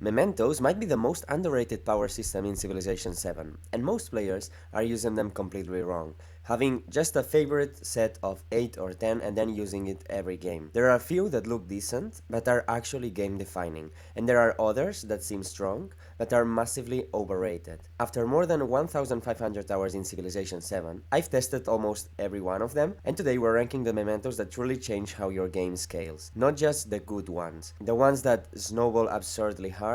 Mementos might be the most underrated power system in Civilization VII, and most players are using them completely wrong, having just a favorite set of 8 or 10 and then using it every game. There are a few that look decent, but are actually game defining, and there are others that seem strong, but are massively overrated. After more than 1500 hours in Civilization VII, I've tested almost every one of them, and today we're ranking the mementos that truly change how your game scales. Not just the good ones, the ones that snowball absurdly hard,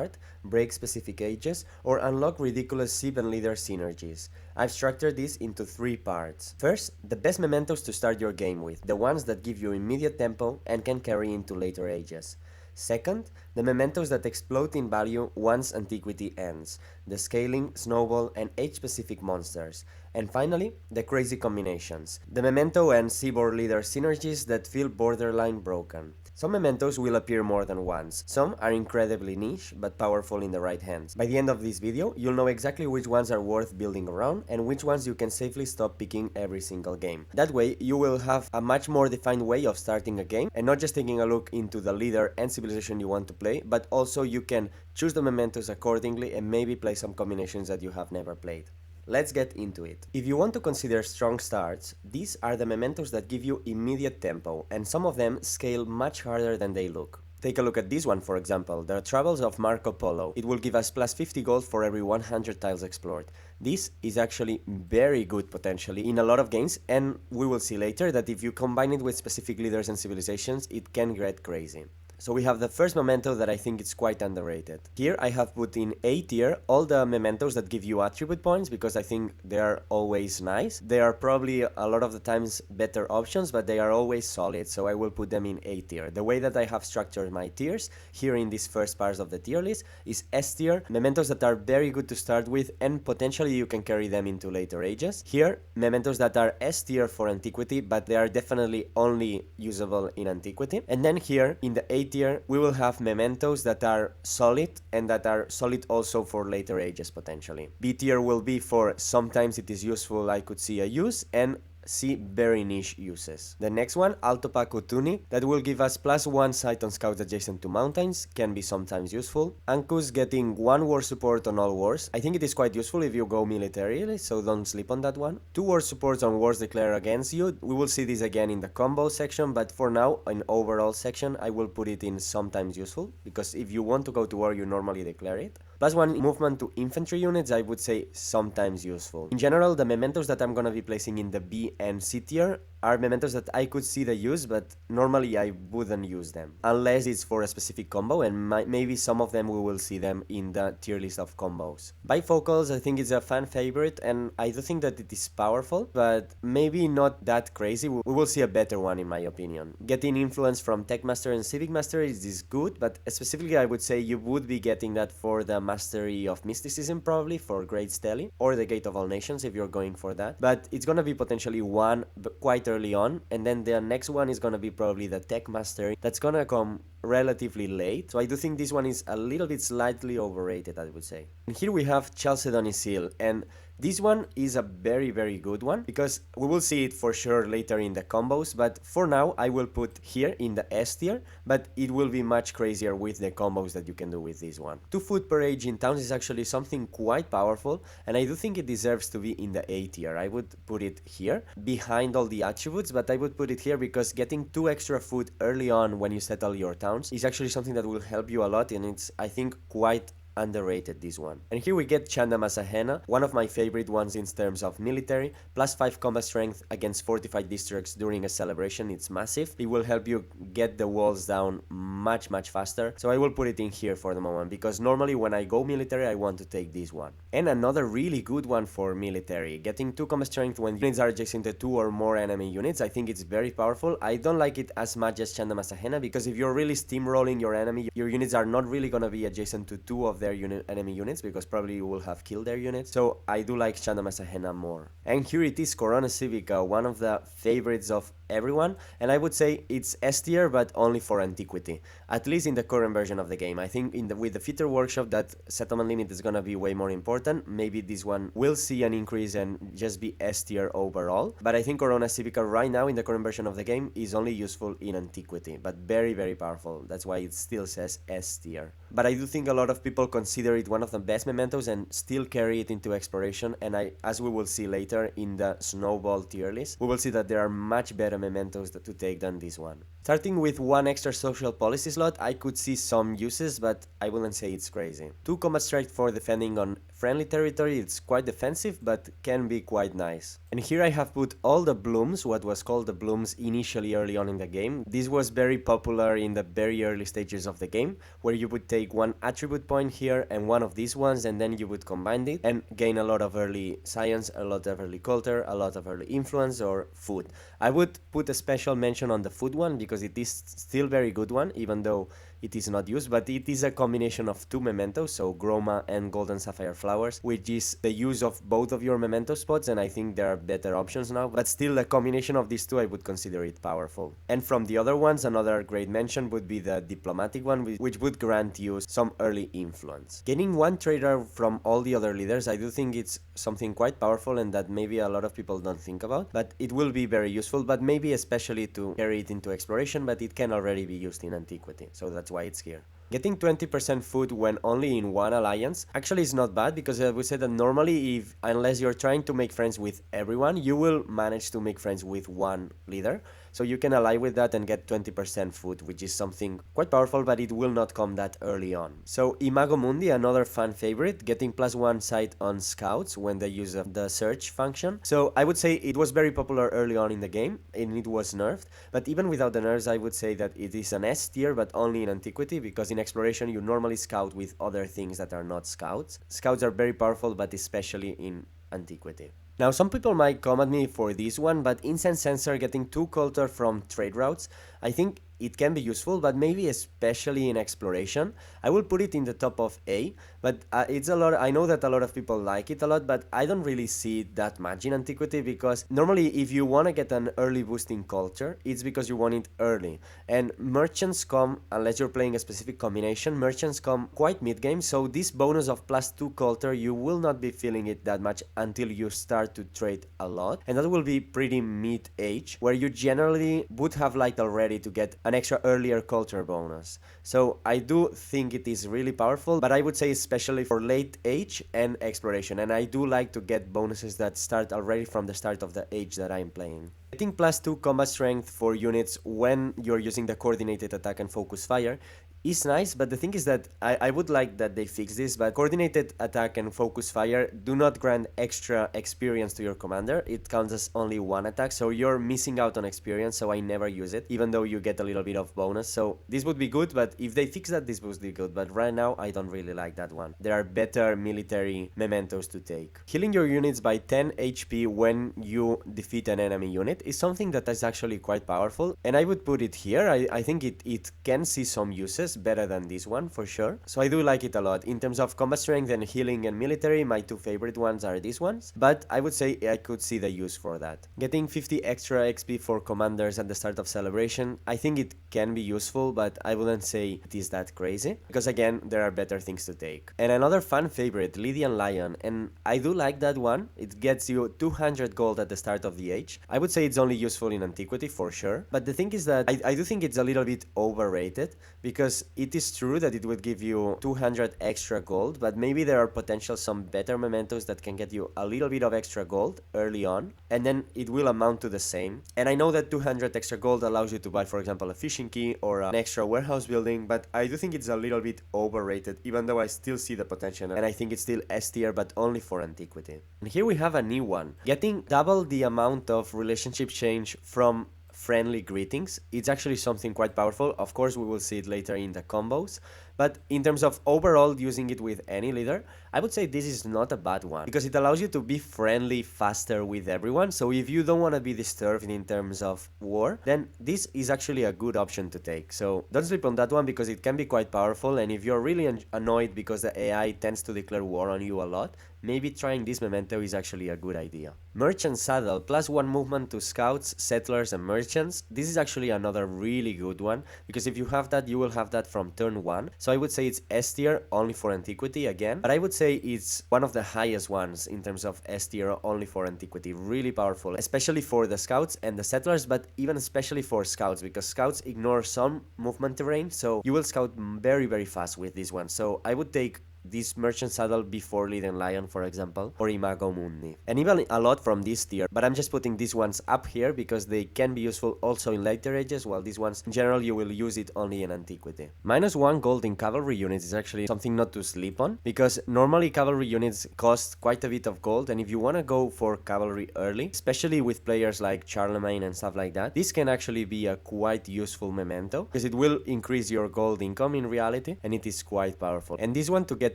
break specific ages, or unlock ridiculous ship and leader synergies. I've structured this into 3 parts. First, the best mementos to start your game with, the ones that give you immediate tempo and can carry into later ages. Second, the mementos that explode in value once antiquity ends, the scaling, snowball, and age-specific monsters. And finally, the crazy combinations, the memento and seaboard leader synergies that feel borderline broken. Some mementos will appear more than once, some are incredibly niche but powerful in the right hands. By the end of this video, you'll know exactly which ones are worth building around and which ones you can safely stop picking every single game. That way, you will have a much more defined way of starting a game and not just taking a look into the leader and civilization you want to play, but also you can choose the mementos accordingly and maybe play some combinations that you have never played. Let's get into it. If you want to consider strong starts, these are the mementos that give you immediate tempo, and some of them scale much harder than they look. Take a look at this one, for example, the Travels of Marco Polo. It will give us plus 50 gold for every 100 tiles explored. This is actually very good potentially in a lot of games, and we will see later that if you combine it with specific leaders and civilizations, it can get crazy. So we have the first memento that I think is quite underrated. Here I have put in A tier all the mementos that give you attribute points because I think they are always nice. They are probably a lot of the times better options, but they are always solid, so I will put them in A tier. The way that I have structured my tiers here in this first part of the tier list is S tier, mementos that are very good to start with and potentially you can carry them into later ages. Here, mementos that are S tier for antiquity, but they are definitely only usable in antiquity. And then here in the A tier, we will have mementos that are solid and that are solid also for later ages potentially. B tier will be for sometimes it is useful, I could see a use, and C, very niche uses. The next one, Alto Paco Tuni, that will give us plus 1 sight on scouts adjacent to mountains, can be sometimes useful. Ancus getting 1 war support on all wars. I think it is quite useful if you go militarily, so don't sleep on that one. 2 war supports on wars declared against you. We will see this again in the combo section, but for now, in overall section, I will put it in sometimes useful, because if you want to go to war, you normally declare it. Plus 1 movement to infantry units, I would say sometimes useful. In general, the mementos that I'm gonna be placing in the B and C tier are mementos that I could see the use, but normally I wouldn't use them. Unless it's for a specific combo, and maybe some of them we will see them in the tier list of combos. Bifocals, I think it's a fan favorite, and I do think that it is powerful, but maybe not that crazy. We will see a better one in my opinion. Getting influence from Tech Master and Civic Master is good, but specifically I would say you would be getting that for the Mastery of Mysticism probably, for Great Stele, or the Gate of All Nations if you're going for that. But it's gonna be potentially one quite early on, and then the next one is gonna be probably the Tech Mastery. That's gonna come relatively late, so I do think this one is a little bit slightly overrated, I would say. And here we have Chalcedony Seal, and this one is a very good one because we will see it for sure later in the combos, but for now I will put here in the S tier, but it will be much crazier with the combos that you can do with this one. 2 foot per age in towns is actually something quite powerful, and I do think it deserves to be in the A tier. I would put it here behind all the attributes, but I would put it here because getting 2 extra food early on when you settle your towns is actually something that will help you a lot, and it's, I think, quite underrated, this one. And here we get Chanda Masahena, one of my favorite ones in terms of military, plus 5 combat strength against fortified districts during a celebration. It's massive. It will help you get the walls down much faster, so I will put it in here for the moment because normally when I go military I want to take this one. And another really good one for military, getting 2 combat strength when units are adjacent to 2 or more enemy units. I think it's very powerful. I don't like it as much as Chanda Masahena because if you're really steamrolling your enemy, your units are not really gonna be adjacent to 2 of their enemy units, because probably you will have killed their units. So I do like Shanda Masahena more. And here it is, Corona Civica, one of the favorites of everyone, and I would say it's S tier, but only for antiquity, at least in the current version of the game. I think with the feature workshop, that settlement limit is gonna be way more important. Maybe this one will see an increase and just be S tier overall, but I think Corona Civica right now in the current version of the game is only useful in antiquity, but very, very powerful. That's why it still says S tier. But I do think a lot of people consider it one of the best mementos and still carry it into exploration, and as we will see later in the Snowball tier list, we will see that there are much better mementos to take than this one. Starting with one extra social policy slot, I could see some uses, but I wouldn't say it's crazy. 2 combat strike for defending on friendly territory, it's quite defensive, but can be quite nice. And here I have put all the blooms, what was called the blooms initially early on in the game. This was very popular in the very early stages of the game, where you would take one attribute point here and one of these ones, and then you would combine it and gain a lot of early science, a lot of early culture, a lot of early influence or food. I would put a special mention on the food one, because it is still very good one, even though it is not used, but it is a combination of 2 mementos, so Groma and Golden Sapphire Flowers, which is the use of both of your memento spots, and I think there are better options now, but still the combination of these two, I would consider it powerful. And from the other ones, another great mention would be the diplomatic one, which would grant you some early influence. Getting one trader from all the other leaders, I do think it's something quite powerful and that maybe a lot of people don't think about, but it will be very useful, but maybe especially to carry it into exploration, but it can already be used in antiquity, so that's why it's here. Getting 20% food when only in one alliance actually is not bad, because we said that normally unless you're trying to make friends with everyone, you will manage to make friends with one leader. So you can ally with that and get 20% food, which is something quite powerful, but it will not come that early on. So Imago Mundi, another fan favorite, getting +1 sight on scouts when they use the search function. So I would say it was very popular early on in the game, and it was nerfed, but even without the nerfs, I would say that it is an S tier, but only in antiquity, because in exploration you normally scout with other things that are not scouts. Scouts are very powerful, but especially in antiquity. Now, some people might come at me for this one, but Incense Sensor getting 2 culture from trade routes, I think it can be useful, but maybe especially in exploration. I will put it in the top of A, but it's a lot. I know that a lot of people like it a lot, but I don't really see it that much in antiquity, because normally if you want to get an early boost in culture, it's because you want it early. And merchants come, unless you're playing a specific combination, merchants come quite mid-game, so this bonus of +2 culture, you will not be feeling it that much until you start to trade a lot, and that will be pretty mid-age, where you generally would have liked already to get an extra earlier culture bonus. So I do think it is really powerful, but I would say especially for late age and exploration, and I do like to get bonuses that start already from the start of the age that I'm playing. Getting +2 combat strength for units when you're using the coordinated attack and focus fire is nice, but the thing is that I would like that they fix this, but coordinated attack and focus fire do not grant extra experience to your commander. It counts as only 1 attack, so you're missing out on experience, so I never use it, even though you get a little bit of bonus. So this would be good, but if they fix that, this would be good, but right now I don't really like that one. There are better military mementos to take. Healing your units by 10 HP when you defeat an enemy unit is something that is actually quite powerful, and I would put it here. I think it can see some uses better than this one for sure, so I do like it a lot. In terms of combat strength and healing and military, my 2 favorite ones are these ones, but I would say I could see the use for that. Getting 50 extra XP for commanders at the start of celebration, I think it can be useful, but I wouldn't say it is that crazy, because again, there are better things to take. And another fan favorite, Lydian Lion, and I do like that one. It gets you 200 gold at the start of the age. I would say it's only useful in antiquity for sure, but the thing is that I do think it's a little bit overrated, because it is true that it would give you 200 extra gold, but maybe there are potential some better mementos that can get you a little bit of extra gold early on, and then it will amount to the same. And I know that 200 extra gold allows you to buy, for example, a fishing key or an extra warehouse building, but I do think it's a little bit overrated, even though I still see the potential, and I think it's still S tier, but only for antiquity. And here we have a new one, getting double the amount of relationship change from friendly greetings. It's actually something quite powerful. Of course, we will see it later in the combos, But in terms of overall using it with any leader, I would say this is not a bad one because it allows you to be friendly faster with everyone. So if you don't want to be disturbed in terms of war, then this is actually a good option to take. So don't sleep on that one because it can be quite powerful, and if you're really annoyed because the AI tends to declare war on you a lot, maybe trying this memento is actually a good idea. Merchant Saddle, +1 movement to scouts, settlers, and merchants. This is actually another really good one because if you have that, you will have that from turn 1. So I would say it's S tier only for antiquity again, but I would say it's one of the highest ones in terms of S tier only for antiquity. Really powerful, especially for the scouts and the settlers, but even especially for scouts because scouts ignore some movement terrain, so you will scout very, very fast with this one. So I would take this Merchant Saddle before Leaden Lion, for example, or Imago Mundi. And even a lot from this tier, but I'm just putting these ones up here because they can be useful also in later ages, while these ones, in general, you will use it only in antiquity. -1 gold in cavalry units is actually something not to sleep on, because normally cavalry units cost quite a bit of gold, and if you want to go for cavalry early, especially with players like Charlemagne and stuff like that, this can actually be a quite useful memento, because it will increase your gold income in reality, and it is quite powerful. And this one to get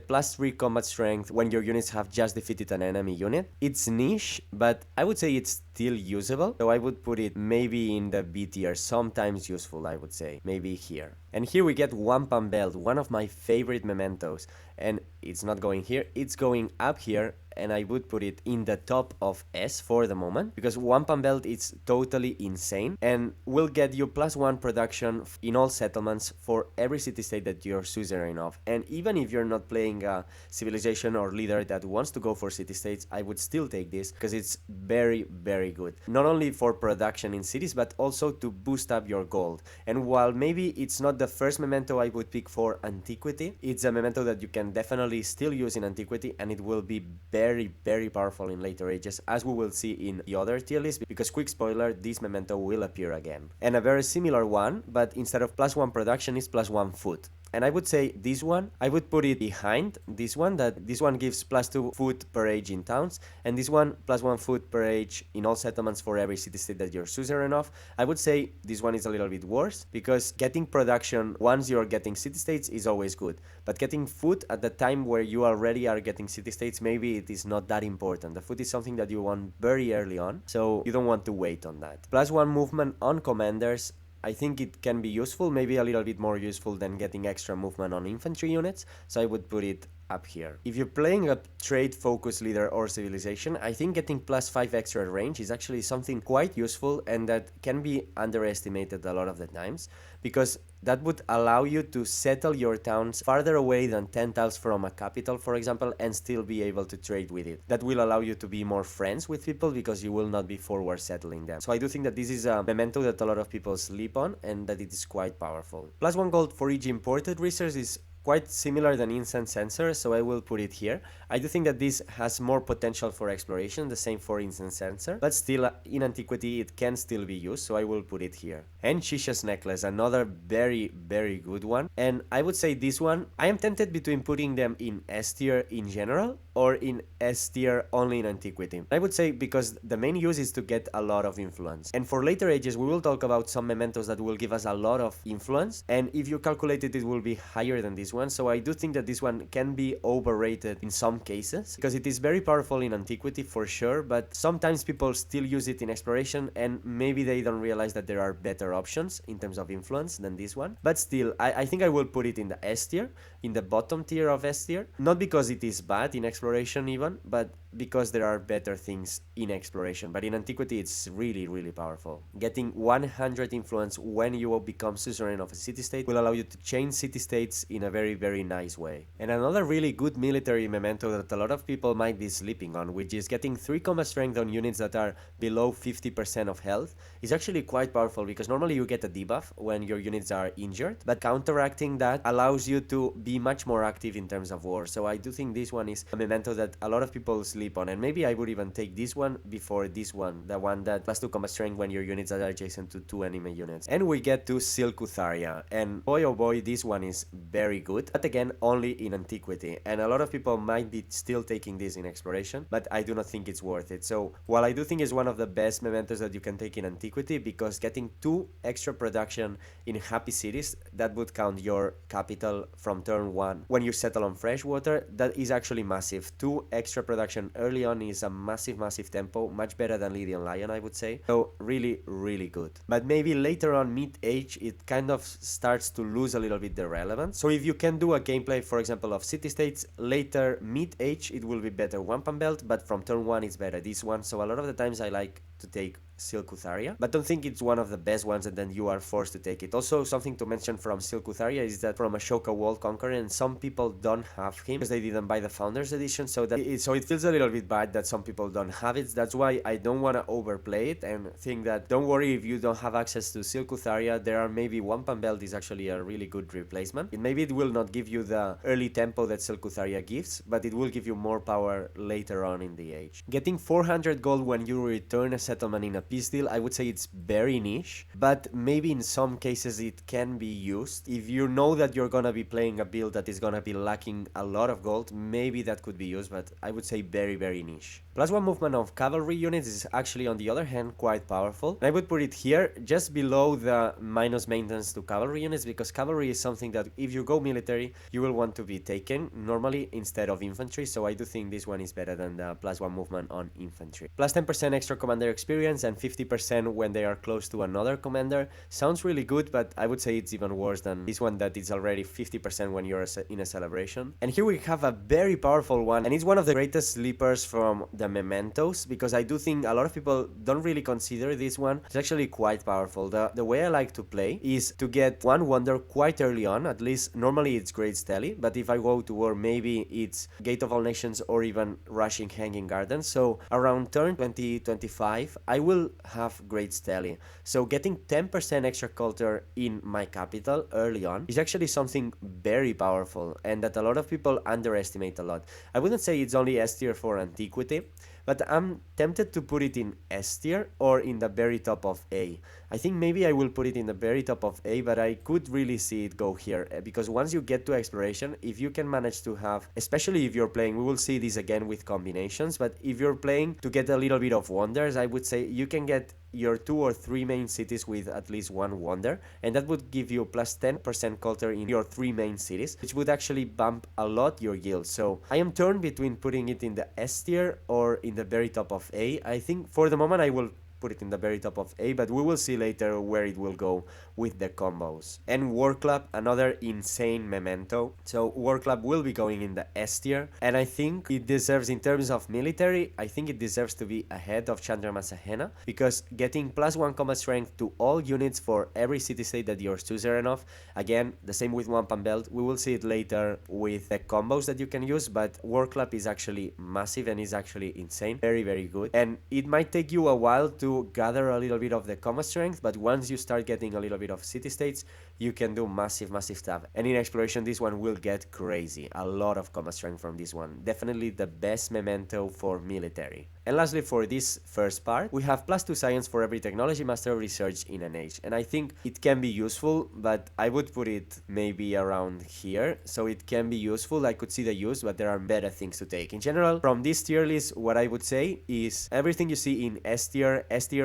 +3 combat strength when your units have just defeated an enemy unit. It's niche, but I would say it's still usable. So I would put it maybe in the B tier, sometimes useful, I would say, maybe here. And here we get Wampum Belt, one of my favorite mementos. And it's not going here, it's going up here, and I would put it in the top of S for the moment, because Wampum Belt is totally insane and will get you +1 production in all settlements for every city-state that you're suzerain of. And even if you're not playing a civilization or leader that wants to go for city-states, I would still take this because it's very, very good. Not only for production in cities, but also to boost up your gold. And while maybe it's not the first memento I would pick for antiquity, it's a memento that you can definitely still use in antiquity, and it will be very, very powerful in later ages, as we will see in the other tier list, because quick spoiler, this memento will appear again. And a very similar one, but instead of +1 production is +1 food. And I would say this one, I would put it behind this one, that this one gives +2 food per age in towns, and this one +1 food per age in all settlements for every city-state that you're suzerain of. I would say this one is a little bit worse, because getting production once you're getting city-states is always good, but getting food at the time where you already are getting city-states, maybe it is not that important. The food is something that you want very early on, so you don't want to wait on that. +1 movement on commanders. I think it can be useful, maybe a little bit more useful than getting extra movement on infantry units, so I would put it up here. If you're playing a trade focus leader or civilization, I think getting +5 extra range is actually something quite useful, and that can be underestimated a lot of the times, because that would allow you to settle your towns farther away than 10 tiles from a capital, for example, and still be able to trade with it. That will allow you to be more friends with people because you will not be forward settling them. So I do think that this is a memento that a lot of people sleep on, and that it is quite powerful. +1 gold for each imported resource is quite similar than Incense Sensor, so I will put it here. I do think that this has more potential for exploration, the same for Incense Sensor, but still in antiquity it can still be used, so I will put it here. And Shisha's Necklace, another very, very good one. And I would say this one, I am tempted between putting them in S tier in general or in S tier only in antiquity. I would say because the main use is to get a lot of influence. And for later ages, we will talk about some mementos that will give us a lot of influence, and if you calculate it, it will be higher than this one. So I do think that this one can be overrated in some cases, because it is very powerful in antiquity for sure, but sometimes people still use it in exploration, and maybe they don't realize that there are better options in terms of influence than this one. But still, I think I will put it in the S tier, in the bottom tier of S tier, not because it is bad in exploration even, but because there are better things in exploration. But in antiquity, it's really, really powerful. Getting 100 influence when you will become suzerain of a city-state will allow you to change city-states in a very, very nice way. And another really good military memento that a lot of people might be sleeping on, which is getting 3 combat strength on units that are below 50% of health, is actually quite powerful, because normally you get a debuff when your units are injured, but counteracting that allows you to be much more active in terms of war. So I do think this one is a memento that a lot of people sleep sleep on, and maybe I would even take this one before this one, the one that plus 2 combat strength when your units are adjacent to 2 enemy units. And we get to Silcutharia, and boy oh boy, this one is very good, but again only in Antiquity, and a lot of people might be still taking this in Exploration, but I do not think it's worth it. So while I do think it's one of the best mementos that you can take in Antiquity, because getting 2 extra production in Happy Cities, that would count your capital from turn 1 when you settle on Freshwater, that is actually massive. 2 extra production early on is a massive tempo, much better than Lydian Lion, I would say. So really good. But maybe later on mid-age it kind of starts to lose a little bit the relevance. So if you can do a gameplay, for example, of city-states, later mid-age it will be better Wampum Belt, but from turn 1 it's better this one. So a lot of the times I like to take Silcutharia, but don't think it's one of the best ones and then you are forced to take it. Also, something to mention from Silcutharia is that from Ashoka World Conqueror, and some people don't have him because they didn't buy the Founders Edition, so it feels a little bit bad that some people don't have it. That's why I don't want to overplay it and think that don't worry if you don't have access to Silcutharia, there are maybe Wampum Belt is actually a really good replacement. Maybe it will not give you the early tempo that Silcutharia gives, but it will give you more power later on in the age. Getting 400 gold when you return a settlement in a peace deal, I would say it's very niche, but maybe in some cases it can be used. If you know that you're gonna be playing a build that is gonna be lacking a lot of gold, maybe that could be used, but I would say very niche. Plus 1 movement of cavalry units is actually, on the other hand, quite powerful. And I would put it here just below the minus maintenance to cavalry units, because cavalry is something that if you go military you will want to be taken normally instead of infantry, so I do think this one is better than the plus 1 movement on infantry. Plus 10% extra commander experience and 50% when they are close to another commander sounds really good, but I would say it's even worse than this one that is already 50% when you're in a celebration. And here we have a very powerful one, and it's one of the greatest sleepers from the Mementos, because I do think a lot of people don't really consider this one. It's actually quite powerful. The way I like to play is to get 1 wonder quite early on, at least normally it's Great Stele, but if I go to war maybe it's Gate of All Nations or even Rushing Hanging Gardens. So around turn 20-25 I will have Great Stele. So getting 10% extra culture in my capital early on is actually something very powerful, and that a lot of people underestimate a lot. I wouldn't say it's only S tier for Antiquity, but I'm tempted to put it in S tier or in the very top of A. I think maybe I will put it in the very top of A, but I could really see it go here, because once you get to Exploration, if you can manage to have, especially if you're playing, we will see this again with combinations, but if you're playing to get a little bit of wonders, I would say you can get your 2 or 3 main cities with at least 1 wonder, and that would give you plus 10% culture in your 3 main cities, which would actually bump a lot your guild. So I am torn between putting it in the S tier or in the very top of A. I think for the moment I will put it in the very top of A, but we will see later where it will go with the combos. And War Club, another insane memento. So War Club will be going in the S tier, and I think it deserves, in terms of military, I think it deserves to be ahead of Chandrama Sahena, because getting plus 1 combat strength to all units for every city-state that you're suzerain of, again, the same with Wampum Belt, we will see it later with the combos that you can use, but War Club is actually massive and is actually insane, very good, and it might take you a while to gather a little bit of the combat strength, but once you start getting a little bit of city-states, you can do massive stuff. And in Exploration, this one will get crazy. A lot of combat strength from this one. Definitely the best memento for military. And lastly, for this first part, we have plus 2 science for every technology master research in an age. And I think it can be useful, but I would put it maybe around here. So it can be useful, I could see the use, but there are better things to take. In general, from this tier list, what I would say is everything you see in S tier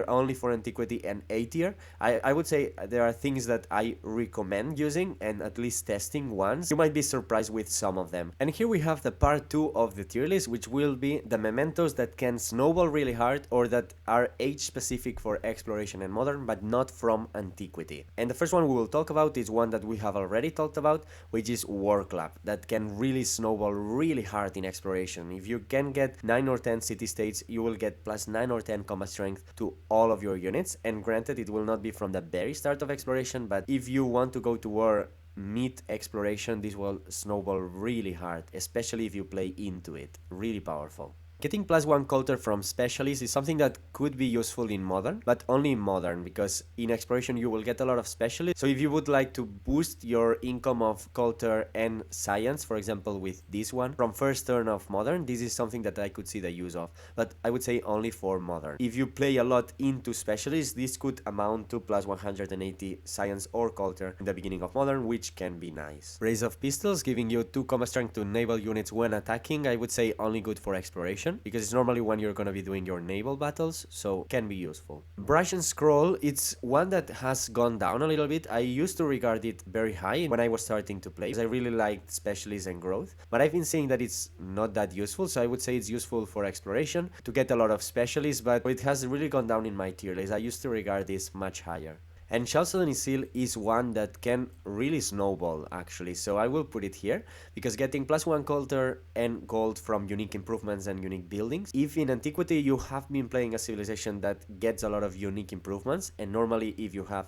only for Antiquity, and A tier, I would say there are things that I recommend using and at least testing once. You might be surprised with some of them. And here we have the part 2 of the tier list, which will be the mementos that can snowball really hard or that are age specific for Exploration and Modern, but not from Antiquity. And the first one we will talk about is one that we have already talked about, which is War Club, that can really snowball really hard in Exploration. If you can get 9 or 10 city-states, you will get plus 9 or 10 combat strength to all of your units, and granted it will not be from the very start of Exploration, but if you want to go to war mid-Exploration, this will snowball really hard, especially if you play into it. Really powerful. Getting +1 culture from specialists is something that could be useful in modern, but only in modern, because in exploration you will get a lot of specialists. So if you would like to boost your income of culture and science, for example with this one, from first turn of modern, this is something that I could see the use of, but I would say only for modern. If you play a lot into specialists, this could amount to +180 science or culture in the beginning of modern, which can be nice. Raise of pistols, giving you 2 combat strength to naval units when attacking, I would say only good for exploration, because it's normally when you're gonna be doing your naval battles, so can be useful. Brush and Scroll, it's one that has gone down a little bit. I used to regard it very high when I was starting to play, because I really liked specialists and growth, but I've been seeing that it's not that useful, so I would say it's useful for exploration to get a lot of specialists, but it has really gone down in my tier list. I used to regard this much higher. And Chalcedon Seal is one that can really snowball, actually, so I will put it here, because getting +1 culture and gold from unique improvements and unique buildings. If in Antiquity you have been playing a civilization that gets a lot of unique improvements, and normally if you have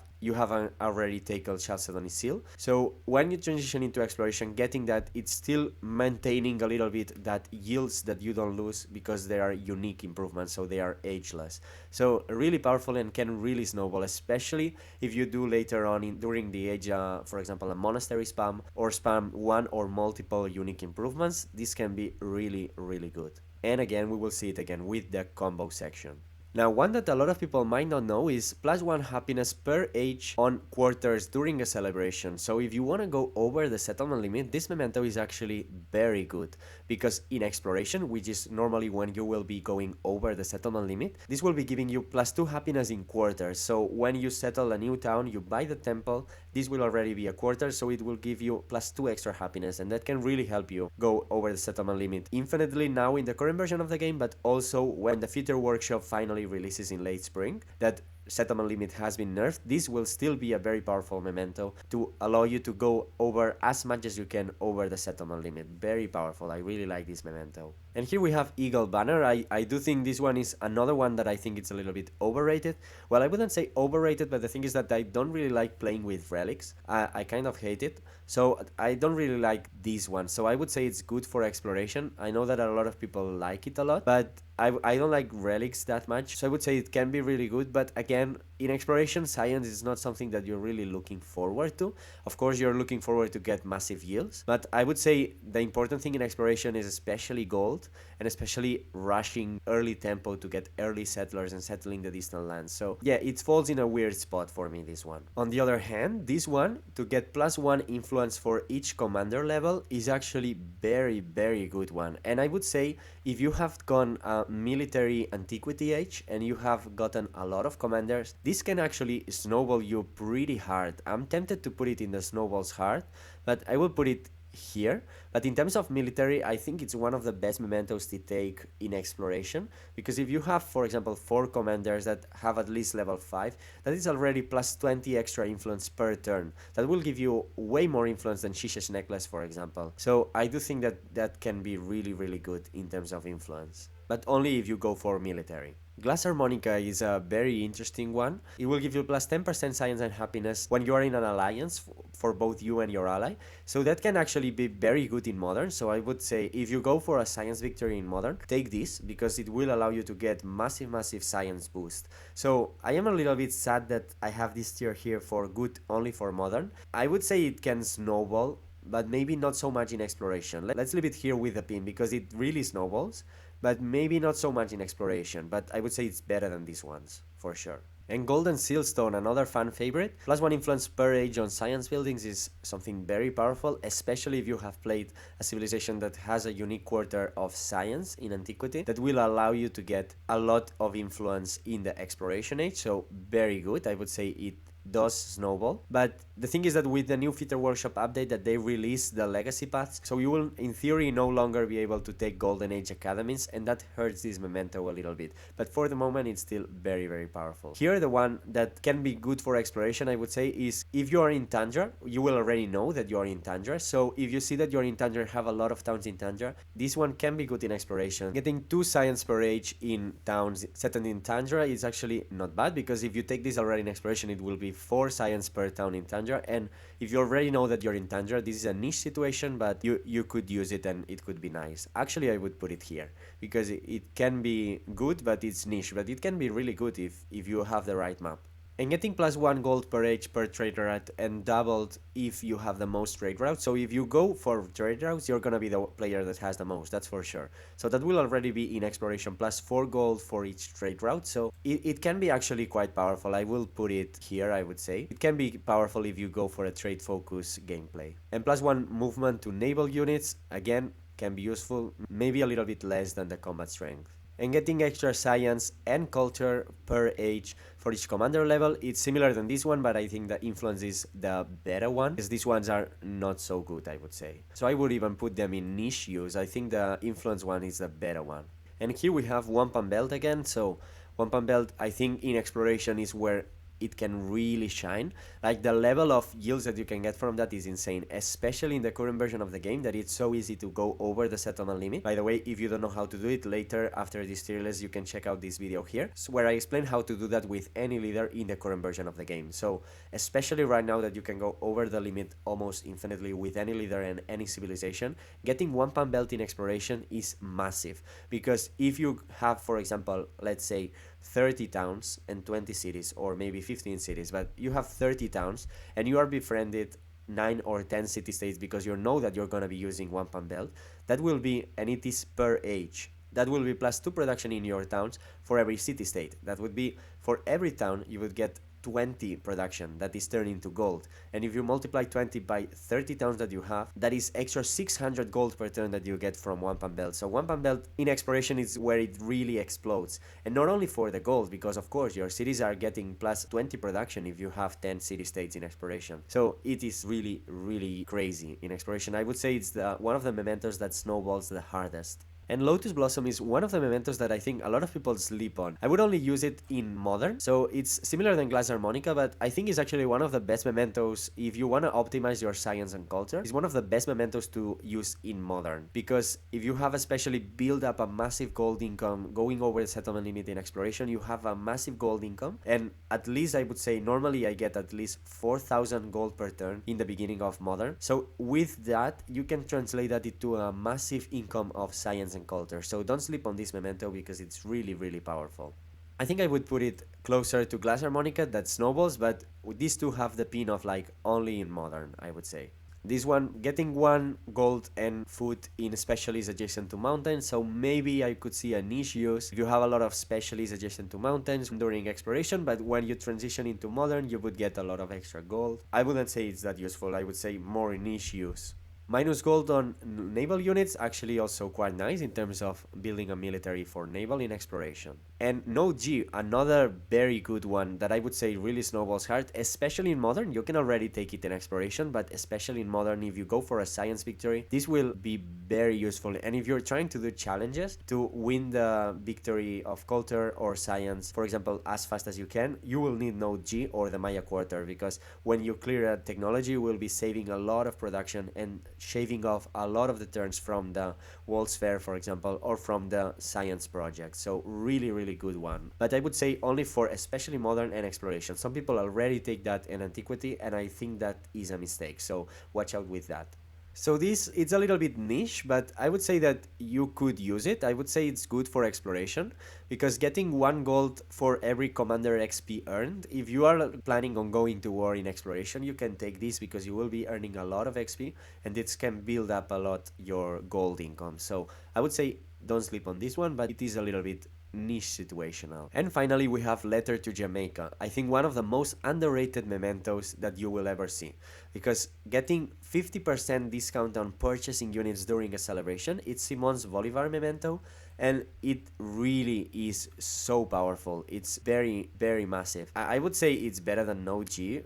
already taken Chalcedon Seal, so when you transition into exploration, getting that, it's still maintaining a little bit that yields that you don't lose, because they are unique improvements, so they are ageless. So really powerful and can really snowball, especially if you do later on during the age, for example, a monastery spam, or spam one or multiple unique improvements. This can be really, really good. And again, we will see it again with the combo section. Now, one that a lot of people might not know is +1 happiness per age on quarters during a celebration. So if you want to go over the settlement limit, this memento is actually very good, because in exploration, which is normally when you will be going over the settlement limit, this will be giving you +2 happiness in quarters. So when you settle a new town, you buy the temple, this will already be a quarter, so it will give you +2 extra happiness, and that can really help you go over the settlement limit infinitely now in the current version of the game, but also when the Future Workshop finally releases in late spring, that settlement limit has been nerfed. This will still be a very powerful memento to allow you to go over as much as you can over the settlement limit. Very powerful. I really like this memento. And here we have Eagle Banner. I do think this one is another one that I think it's a little bit overrated. Well, I wouldn't say overrated, but the thing is that I don't really like playing with relics. I kind of hate it. So I don't really like this one. So I would say it's good for exploration. I know that a lot of people like it a lot, but I don't like relics that much, so I would say it can be really good, but again, in exploration, science is not something that you're really looking forward to. Of course, you're looking forward to get massive yields, but I would say the important thing in exploration is especially gold, and especially rushing early tempo to get early settlers and settling the distant lands. So yeah, it falls in a weird spot for me, this one. On the other hand, this one, to get +1 influence for each commander level, is actually very, very good one. And I would say, if you have gone military antiquity age and you have gotten a lot of commanders, this can actually snowball you pretty hard. I'm tempted to put it in the snowballs hard, but I will put it here. But in terms of military, I think it's one of the best mementos to take in exploration, because if you have, for example, 4 commanders that have at least level 5, that is already +20 extra influence per turn. That will give you way more influence than Shisha's necklace, for example. So I do think that that can be really, really good in terms of influence, but only if you go for military. Glass Harmonica is a very interesting one. It will give you +10% science and happiness when you are in an alliance for both you and your ally. So that can actually be very good in modern. So I would say if you go for a science victory in modern, take this, because it will allow you to get massive, massive science boost. So I am a little bit sad that I have this tier here for good only for modern. I would say it can snowball, but maybe not so much in exploration. Let's leave it here with a pin, because it really snowballs, but maybe not so much in exploration, but I would say it's better than these ones, for sure. And Golden Sealstone, another fan favorite. +1 influence per age on science buildings is something very powerful, especially if you have played a civilization that has a unique quarter of science in antiquity, that will allow you to get a lot of influence in the exploration age, so very good. I would say it does snowball. But the thing is that with the new Future Workshop update that they release the legacy paths, so you will in theory no longer be able to take Golden Age academies, and that hurts this memento a little bit, but for the moment it's still very, very powerful. Here the one that can be good for exploration, I would say, is if you are in Tundra, you will already know that you are in Tundra, so if you see that you're in Tundra and have a lot of towns in Tundra, this one can be good in exploration. Getting 2 science per age in towns settled in Tundra is actually not bad, because if you take this already in exploration, it will be 4 science per town in Tundra, and if you already know that you're in Tundra, this is a niche situation, but you could use it and it could be nice. Actually, I would put it here, because it can be good, but it's niche, but it can be really good if you have the right map. And getting +1 gold per age per trade route and doubled if you have the most trade routes. So if you go for trade routes, you're gonna be the player that has the most, that's for sure. So that will already be in exploration +4 gold for each trade route. So it can be actually quite powerful. I will put it here, I would say. It can be powerful if you go for a trade focus gameplay. And +1 movement to naval units, again, can be useful, maybe a little bit less than the combat strength. And getting extra science and culture per age for each commander level, it's similar than this one, but I think the influence is the better one, because these ones are not so good, I would say. So I would even put them in niche use. I think the influence one is the better one. And here we have Wampum Belt again. So Wampum Belt, I think in exploration is where it can really shine. Like the level of yields that you can get from that is insane, especially in the current version of the game, that it's so easy to go over the settlement limit. By the way, if you don't know how to do it, later after this tier list you can check out this video here, where I explain how to do that with any leader in the current version of the game. So especially right now that you can go over the limit almost infinitely with any leader and any civilization, getting Wampum Belt in exploration is massive, because if you have, for example, let's say 30 towns and 20 cities, or maybe 15 cities, but you have 30 towns and you are befriended 9 or 10 city-states because you know that you're going to be using Wampum Belt, that will be, and it is per age, that will be +2 production in your towns for every city-state. That would be, for every town, you would get 20 production that is turned into gold, and if you multiply 20 by 30 towns that you have, that is extra 600 gold per turn that you get from Wampum Belt. So Wampum Belt in exploration is where it really explodes, and not only for the gold, because of course your cities are getting +20 production if you have 10 city-states in exploration. So it is really crazy in exploration. I would say it's one of the mementos that snowballs the hardest. And Lotus Blossom is one of the mementos that I think a lot of people sleep on. I would only use it in Modern, so it's similar than Glass Harmonica, but I think it's actually one of the best mementos if you want to optimize your science and culture. It's one of the best mementos to use in Modern, because if you have especially build up a massive gold income going over the settlement limit in exploration, you have a massive gold income, and at least I would say normally I get at least 4,000 gold per turn in the beginning of Modern. So with that, you can translate that into a massive income of science and culture. So don't sleep on this memento, because it's really powerful. I think I would put it closer to Glass Harmonica than Snowballs, but these two have the pin of like only in Modern, I would say. This one, getting 1 gold and food in specialists adjacent to mountains, so maybe I could see a niche use if you have a lot of specialists adjacent to mountains during exploration, but when you transition into Modern, you would get a lot of extra gold. I wouldn't say it's that useful, I would say more niche use. Minus gold on naval units, actually also quite nice in terms of building a military for naval in exploration. And no G, another very good one that I would say really snowballs hard, especially in Modern. You can already take it in exploration, but especially in Modern, if you go for a science victory, this will be very useful. And if you're trying to do challenges to win the victory of culture or science, for example, as fast as you can, you will need no G or the Maya Quarter, because when you clear a technology, you will be saving a lot of production and shaving off a lot of the turns from the World's Fair, for example, or from the science project. So really good one. But I would say only for especially Modern and exploration. Some people already take that in antiquity, and I think that is a mistake. So watch out with that. So it's a little bit niche, but I would say that you could use it. I would say it's good for exploration, because getting 1 gold for every commander XP earned, if you are planning on going to war in exploration, you can take this, because you will be earning a lot of XP, and this can build up a lot your gold income. So I would say don't sleep on this one, but it is a little bit niche situational. And finally, we have Letter to Jamaica. I think one of the most underrated mementos that you will ever see, because getting 50% discount on purchasing units during a celebration, it's Simon's Bolivar memento, and it really is so powerful. It's very massive. I would say it's better than no G,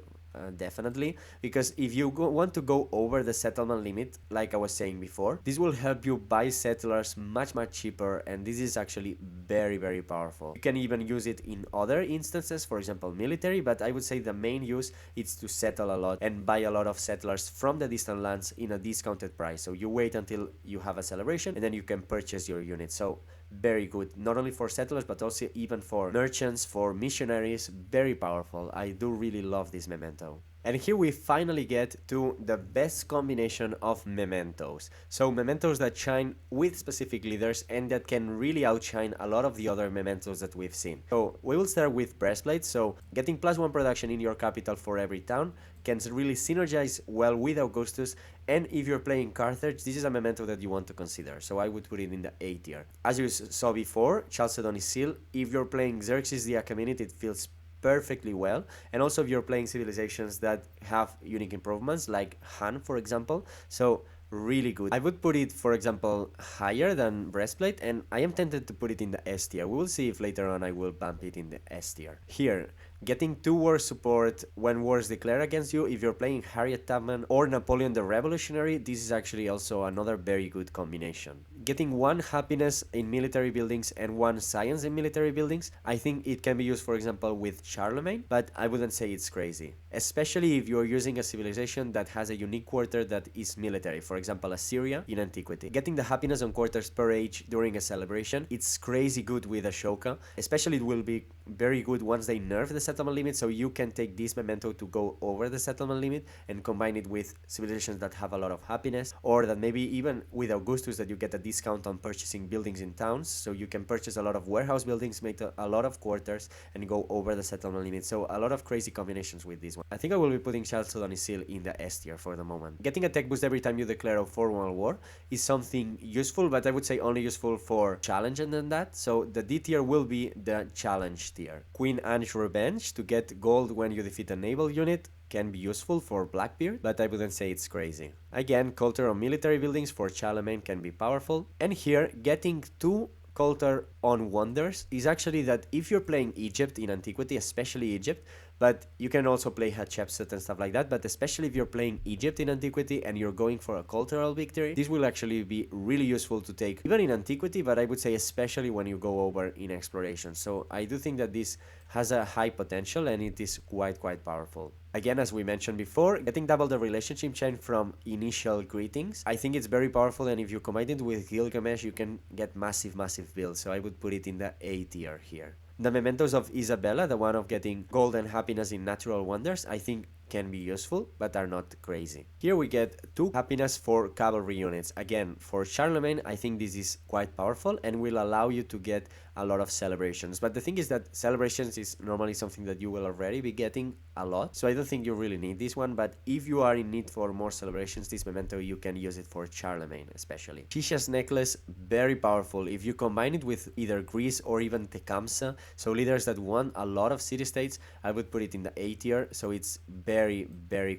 definitely, because if you want to go over the settlement limit, like I was saying before, this will help you buy settlers much cheaper, and this is actually very powerful. You can even use it in other instances, for example military, but I would say the main use is to settle a lot and buy a lot of settlers from the distant lands in a discounted price. So you wait until you have a celebration and then you can purchase your unit. So very good, not only for settlers but also even for merchants, for missionaries. Very powerful. I do really love this memento. And here we finally get to the best combination of mementos. So mementos that shine with specific leaders and that can really outshine a lot of the other mementos that we've seen. So we will start with breastplate. So getting +1 production in your capital for every town can really synergize well with Augustus, and if you're playing Carthage, this is a memento that you want to consider, so I would put it in the A tier. As you saw before, Chalcedony's Seal, if you're playing Xerxes the Achaemenid, it feels perfectly well, and also if you're playing civilizations that have unique improvements like Han, for example, so really good. I would put it, for example, higher than breastplate, and I am tempted to put it in the S tier. We will see if later on I will bump it in the S tier. Here, getting 2 war support when wars declare against you, if you're playing Harriet Tubman or Napoleon the Revolutionary, this is actually also another very good combination. Getting 1 happiness in military buildings and 1 science in military buildings, I think it can be used, for example, with Charlemagne, but I wouldn't say it's crazy. Especially if you're using a civilization that has a unique quarter that is military, for example, Assyria in antiquity. Getting the happiness on quarters per age during a celebration, it's crazy good with Ashoka. Especially it will be very good once they nerf the settlement limit, so you can take this memento to go over the settlement limit and combine it with civilizations that have a lot of happiness, or that maybe even with Augustus that you get a discount on purchasing buildings in towns, so you can purchase a lot of warehouse buildings, make a lot of quarters, and go over the settlement limit. So a lot of crazy combinations with this one. I think I will be putting Chalcedony's Seal in the S tier for the moment. Getting a tech boost every time you declare a formal war is something useful, but I would say only useful for challenge and then that, so the D tier will be the challenge tier. Queen Anne's Revenge to get gold when you defeat a naval unit can be useful for Blackbeard, but I wouldn't say it's crazy. Again, culture on military buildings for Charlemagne can be powerful, and here getting 2 culture on wonders is actually that if you're playing Egypt in antiquity, especially Egypt, but you can also play Hatshepsut and stuff like that, but especially if you're playing Egypt in antiquity and you're going for a cultural victory, this will actually be really useful to take even in antiquity, but I would say especially when you go over in exploration. So I do think that this has a high potential and it is quite powerful. Again, as we mentioned before, getting double the relationship chain from initial greetings, I think it's very powerful, and if you combine it with Gilgamesh, you can get massive builds, so I would put it in the A tier here. The mementos of Isabella, the one of getting gold and happiness in natural wonders, I think can be useful, but are not crazy. Here we get 2 happiness for cavalry units. Again, for Charlemagne, I think this is quite powerful and will allow you to get a lot of celebrations. But the thing is that celebrations is normally something that you will already be getting a lot, so I don't think you really need this one, but if you are in need for more celebrations, this memento, you can use it for Charlemagne especially. Shisha's necklace, very powerful. If you combine it with either Greece or even Tecumseh, so leaders that won a lot of city-states, I would put it in the A tier, so it's very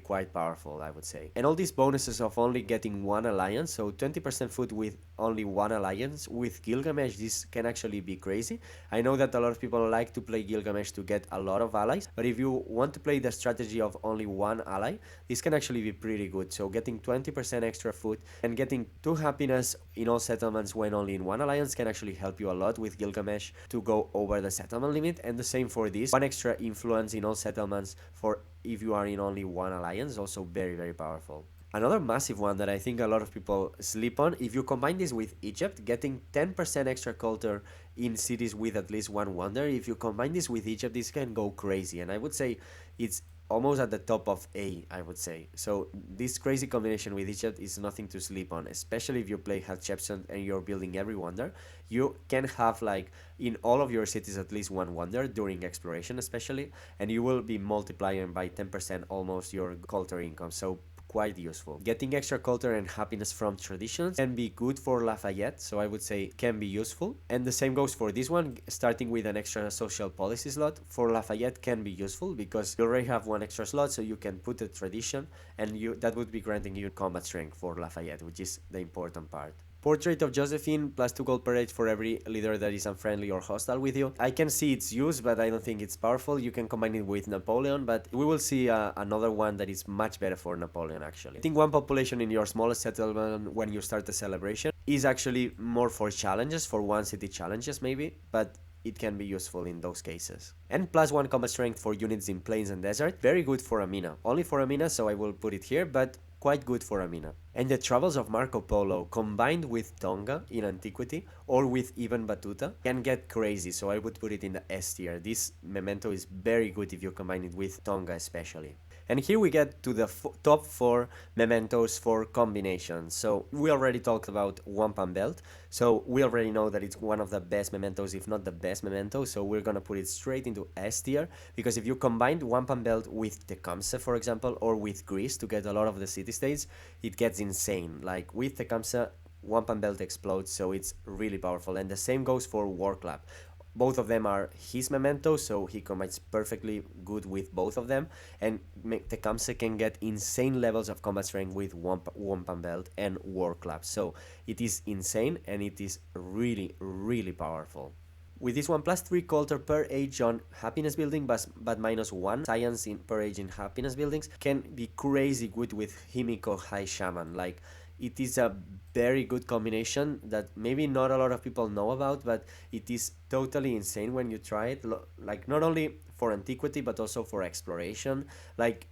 quite powerful, I would say. And all these bonuses of only getting 1 alliance, so 20% food with only 1 alliance, with Gilgamesh, this can actually be crazy. I know that a lot of people like to play Gilgamesh to get a lot of allies, but if you want to play the strategy of only 1 ally, this can actually be pretty good. So getting 20% extra food and getting 2 happiness in all settlements when only in 1 alliance can actually help you a lot with Gilgamesh to go over the settlement limit, and the same for this. 1 extra influence in all settlements for if you are in only 1 alliance, also very powerful. Another massive one that I think a lot of people sleep on, if you combine this with Egypt, getting 10% extra culture in cities with at least 1 wonder, if you combine this with Egypt, this can go crazy, and I would say it's almost at the top of A, I would say. So this crazy combination with Egypt is nothing to sleep on, especially if you play Hatshepsut and you're building every wonder. You can have like in all of your cities at least 1 wonder during exploration especially, and you will be multiplying by 10% almost your culture income, so quite useful. Getting extra culture and happiness from traditions can be good for Lafayette, so I would say can be useful. And the same goes for this one, starting with an extra social policy slot for Lafayette can be useful because you already have 1 extra slot, so you can put a tradition and that would be granting you combat strength for Lafayette, which is the important part. Portrait of Josephine, plus 2 gold per age for every leader that is unfriendly or hostile with you. I can see its use, but I don't think it's powerful. You can combine it with Napoleon, but we will see another one that is much better for Napoleon, actually. I think one population in your smallest settlement when you start the celebration is actually more for challenges, for one city challenges maybe, but it can be useful in those cases. And plus 1 combat strength for units in plains and desert, very good for Amina. Only for Amina, so I will put it here, but quite good for Amina. And the travels of Marco Polo combined with Tonga in antiquity or with even Batuta can get crazy, so I would put it in the S tier. This memento is very good if you combine it with Tonga especially. And here we get to the top 4 mementos for combinations. So we already talked about Wampum Belt. So we already know that it's one of the best mementos, if not the best memento. So we're gonna put it straight into S tier, because if you combine Wampum Belt with Tecumseh, for example, or with Greece to get a lot of the city-states, it gets insane. Like with Tecumseh, Wampum Belt explodes, so it's really powerful. And the same goes for War Club. Both of them are his mementos, so he combines perfectly good with both of them. And Tecumseh can get insane levels of combat strength with Wampum Belt and War Club. So it is insane, and it is really, really powerful. With this one, plus 3 culture per age on happiness building, but minus 1 science per age in happiness buildings can be crazy good with Himiko High Shaman. Like, it is a very good combination that maybe not a lot of people know about, but it is totally insane when you try it. Like, not only for antiquity, but also for exploration. Like,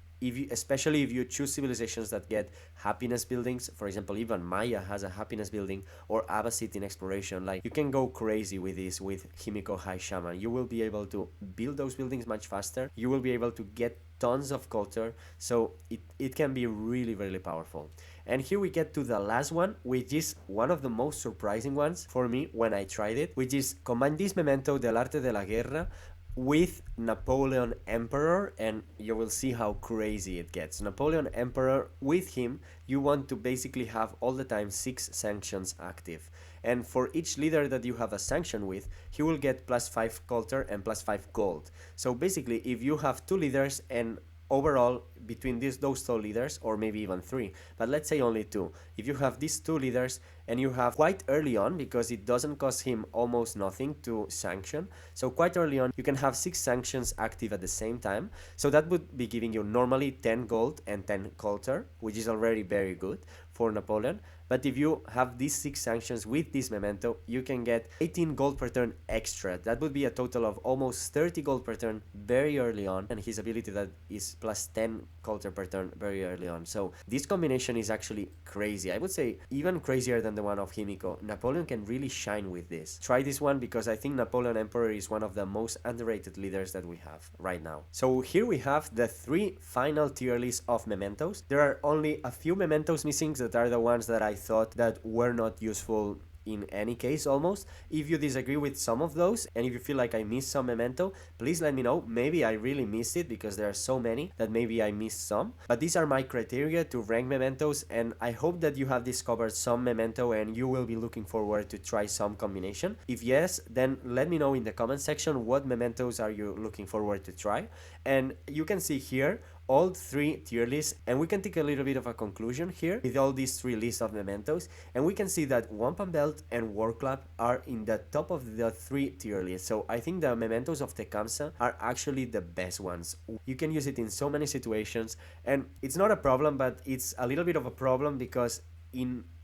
especially if you choose civilizations that get happiness buildings, for example, even Maya has a happiness building, or Abbasid in exploration, like, you can go crazy with this with Himiko High Shaman. You will be able to build those buildings much faster. You will be able to get tons of culture, so it can be really, really powerful. And here we get to the last one, which is one of the most surprising ones for me when I tried it, which is combine this memento del arte de la guerra with Napoleon Emperor, and you will see how crazy it gets. Napoleon Emperor, with him, you want to basically have all the time 6 sanctions active. And for each leader that you have a sanction with, he will get plus 5 culture and plus 5 gold. So basically, if you have 2 leaders and overall between those 2 leaders, or maybe even 3, but let's say only 2, if you have these 2 leaders and you have quite early on, because it doesn't cost him almost nothing to sanction, so quite early on you can have 6 sanctions active at the same time. So that would be giving you normally 10 gold and 10 culture, which is already very good for Napoleon. But if you have these 6 sanctions with this memento, you can get 18 gold per turn extra. That would be a total of almost 30 gold per turn very early on, and his ability that is plus 10 culture per turn very early on. So this combination is actually crazy. I would say even crazier than the one of Himiko. Napoleon can really shine with this. Try this one, because I think Napoleon Emperor is one of the most underrated leaders that we have right now. So here we have the 3 final tier lists of mementos. There are only a few mementos missing that are the ones that I thought that were not useful in any case almost. If you disagree with some of those, and if you feel like I missed some memento, please let me know. Maybe I really missed it, because there are so many that maybe I missed some. But these are my criteria to rank mementos, and I hope that you have discovered some memento and you will be looking forward to try some combination. If yes, then let me know in the comment section what mementos are you looking forward to try. And you can see here all 3 tier lists, and we can take a little bit of a conclusion here with all these 3 lists of mementos, and we can see that Wampum Belt and War Club are in the top of the 3 tier lists. So I think the mementos of Tecumseh are actually the best ones. You can use it in so many situations, and it's not a problem, but it's a little bit of a problem, because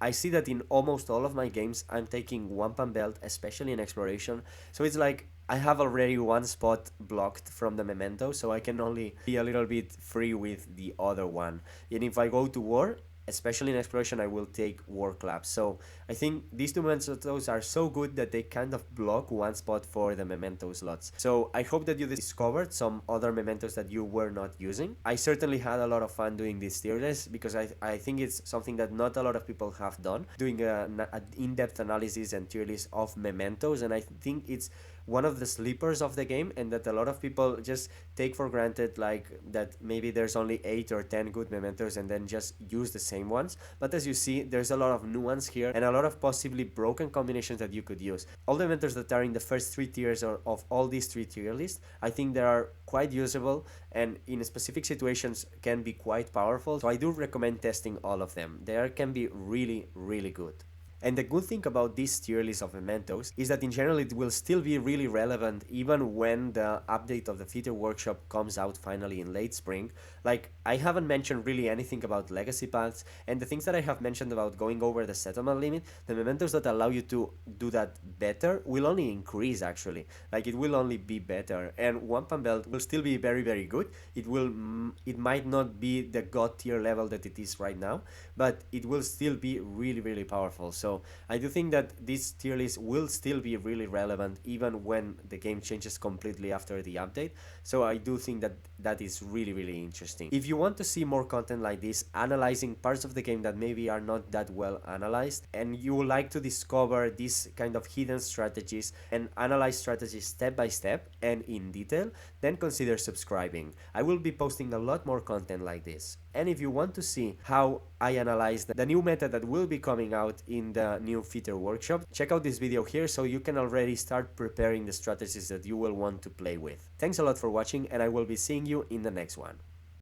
I see that in almost all of my games I'm taking Wampum Belt, especially in exploration. So it's like I have already one spot blocked from the memento, so I can only be a little bit free with the other one. And if I go to war, especially in exploration, I will take War Club. So I think these 2 mementos are so good that they kind of block one spot for the memento slots. So I hope that you discovered some other mementos that you were not using. I certainly had a lot of fun doing this tier list, because I think it's something that not a lot of people have done, doing an in-depth analysis and tier list of mementos, and I think it's one of the sleepers of the game, and that a lot of people just take for granted, like that maybe there's only 8 or 10 good mementos and then just use the same ones. But as you see, there's a lot of nuance here and a lot of possibly broken combinations that you could use. All the mementos that are in the first 3 tiers of all these 3 tier lists, I think they are quite usable, and in specific situations can be quite powerful. So I do recommend testing all of them. They can be really, really good. And the good thing about this tier list of mementos is that in general it will still be really relevant even when the update of the Feature Workshop comes out finally in late spring. Like, I haven't mentioned really anything about legacy paths, and the things that I have mentioned about going over the settlement limit, the mementos that allow you to do that better will only increase actually. Like, it will only be better, and Wampum Belt will still be very, very good. It might not be the god tier level that it is right now, but it will still be really, really powerful. So I do think that this tier list will still be really relevant even when the game changes completely after the update. So I do think that that is really, really interesting. If you want to see more content like this, analyzing parts of the game that maybe are not that well analyzed, and you would like to discover these kind of hidden strategies and analyze strategies step by step and in detail, then consider subscribing. I will be posting a lot more content like this. And if you want to see how I analyze the new meta that will be coming out in the new Feature Workshop, check out this video here so you can already start preparing the strategies that you will want to play with. Thanks a lot for watching, and I will be seeing you in the next one.